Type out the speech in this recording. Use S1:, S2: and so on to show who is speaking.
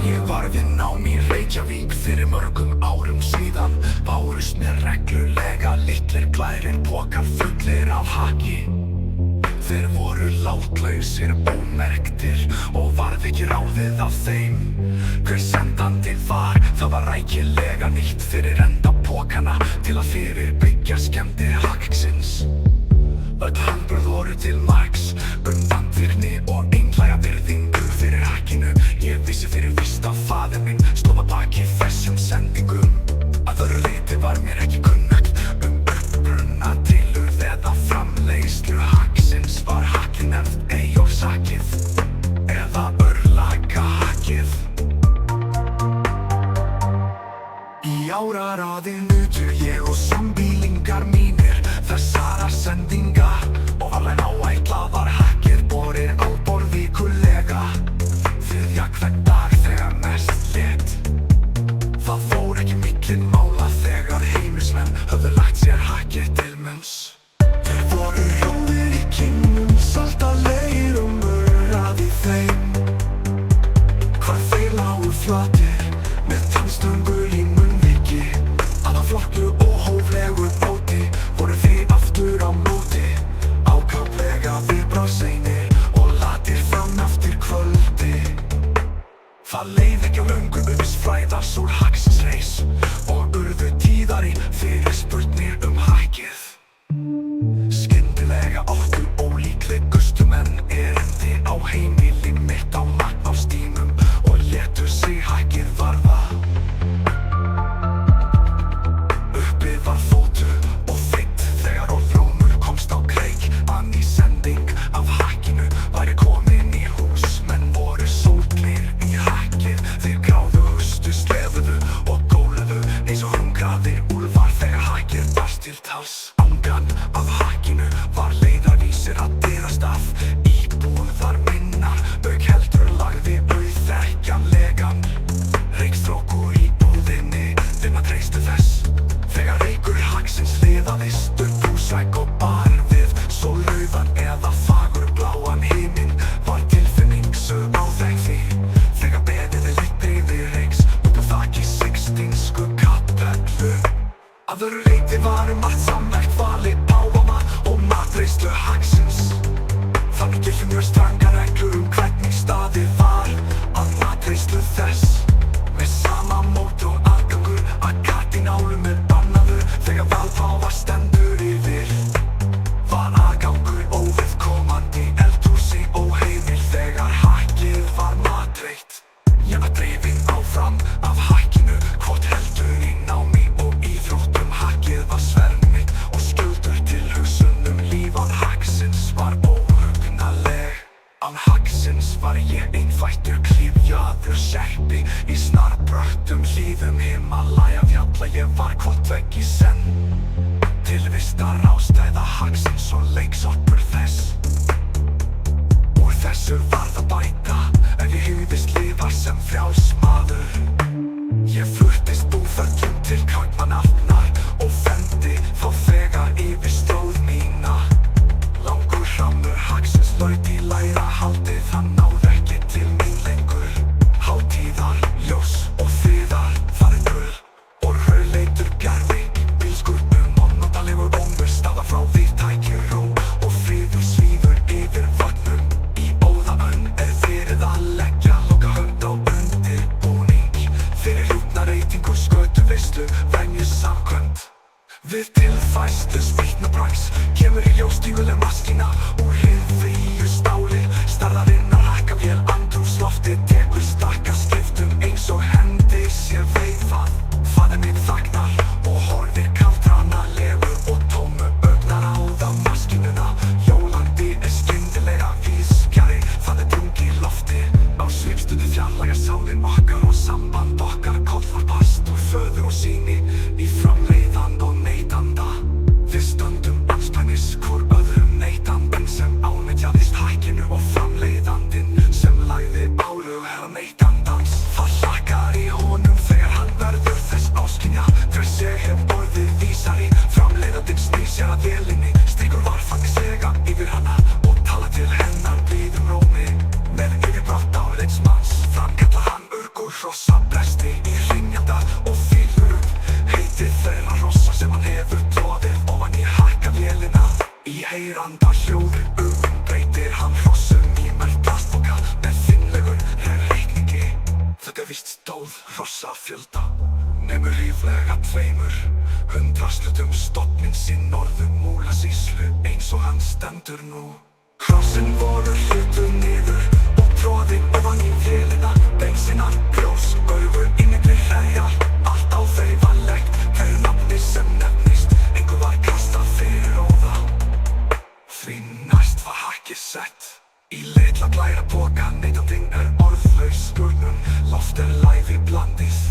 S1: Ég var við nám í Reykjavík fyrir mörgum árum síðan. Bárust mér reglulega litlir glærir pokar fullir af haki. Þeir voru látlausir, ómerktir og varð ekki ráðið af þeim. Hver sendandi var, það var rækilega nýtt fyrir enda pokana til að fyrirbyggja skemmdir hakksins. Öll handbrögð voru til marks vandvirkni og einlæga virðingu fyrir hakkinu. Ég vissi fyrir víst að faðir minn stóð að baki þessum sendingum. Að öðru leyti var mér ekki kunnugt uppruna, tilurð eða framleiðslu hakksins. Var hakkið nefnt Eyjólfshakið eða Örlagahakið. Í áraraðir nutu ég og sambýlingar mínir þessara sendinga og alveg áætlað var hakkið borið á borð vikulega. Þriðja hvern dag þegar mest lét. Það fór ekki mikið mála þegar heimilismenn höfðu lagt sér hakkið til munns. Þeir voru rjóðir í kinnum, salta leir og murrað í þeim. Hvar þeir lágu flatir með tannstöngur í munnviki. Að flokklu og hóflegu bóti voru þeir aftur á móti. Ákaflega viðbragðsseinir og latir fram eftir kvöldi. Það leið ekki á löngu fræðars úr hakksins reis og urðu tíðari fyrirspurnir hakkið. Skyndilega áttu ólíklegustu menn erindi á heimili mitt á Magnústímum og létu sig hakkið varða. Uppi var fótu og þeitt þegar orðrómur komst á kreik að ný sending af hakkinu væri komin í hús. Menn voru sólgnir í hakkið, þeir gráðustu, slefuðu og góluðu eins og hungraðir úlfar þegar hakkið barst til tals. Angan af hakkinu var leiðarvísir að dyrastaf íbúðar minnar, auk heldur lagði auðþekkjanlegan reykstrókur í búðinni þeim að treystu þess. Þegar reykur hakksins liðaðist upp húsvegg og bar við sólrauðan eða fagurbláan himinn var tilfinning sög áþekkt þegar beðið litri yfir reyks upp á þaki Sixtínsku kapellu. Að öðru leyti var margt sammerkt valið páfana og matreiðslu hakksins. Þannig giltu mjög strangar reglur hvernig staðið var að matreiðslu þess. Með sama mót og aðgangur að kardínálum bannaður þegar valdhafa stendur yfir. Var aðgangur óviðkomandi eldhúsi óheimil þegar hakkið var matreitt. Ég var drifinn áfram af hakkinu, hvort heldur í námi og íþróttum. Hakkið var svermið og skjöldur til hugsunum. Lífan hakksins var óhugnaleg. Án hakksins var ég einfættur klyfjaður serpi í snarbröttum hlíðum Himalajafjalla. Ég var hvort vegg í senn tilvistar ástæða hakksins og leiksoppur þess. Úr þessu varð að bæta ef ég hugðist lifa sem frjáls maður. Ég fluttist búferlum til Kaupmannahafnar og fendi þá þegar yfir stóð mína. Langur hrammur hakksins laut í læra haldið, hann náði ekki til mín lengur. Hátíðar, ljós og friðar, það gull og rauðleitur gerði. Bílskur ónotalegur ómur staða frá víðtæki ró og friður svífur yfir vötnum. Í óðaönn verið að leggja loka hönd á undirbúning fyrir hjúpnareytingu, skötuveislu, venju samkvæmt. Við tilfærslu spýtnabragðs kemur í ljós stíguleg maskína úr hið stáli. Starðarinnar hakkavél andrúmsloftið tekur stakka skiptum eins og hendi sér veifað. Faðir minn þagnar og horfir kaldranalegur og tómu augnar á það maskínuna. Jólandi skyndilega vískari, það drungi í lofti. Á svipstundu fjarlægja sálin okkar og samband okkar kollvarpast úr föður og syni í framleiðan og neytanda. Við stöndum andspænis hvor öðrum, neytandinn sem ánetjaðist hakkinu og framleiðandinn sem lagði álög herra neytandans. Það hlakkar í honum þegar hann verður þess áskynja. Hver ég hef orðið vísari, framleiðandinn snýr sér að vélinni, strýkur varfærislega yfir hana og tala til hennar blíðum rómi. Með yfirbrátt á leinsmanns framkalla hann urgur Fluttum stofninn sinn norður Múlasýslu eins og hann stendur nú. Krossin voru hlutu niður og tróðin ofan í vélina. Bensinar, ljós, augu, inniglir hræjar, allt á þau var legt. Hverju nafni sem nefnist, engu var kastað fyrir róða. Því næst var hakkið sett í litla glæra poka. Neytandinn orðlaus spurnum, loft læfi blandið.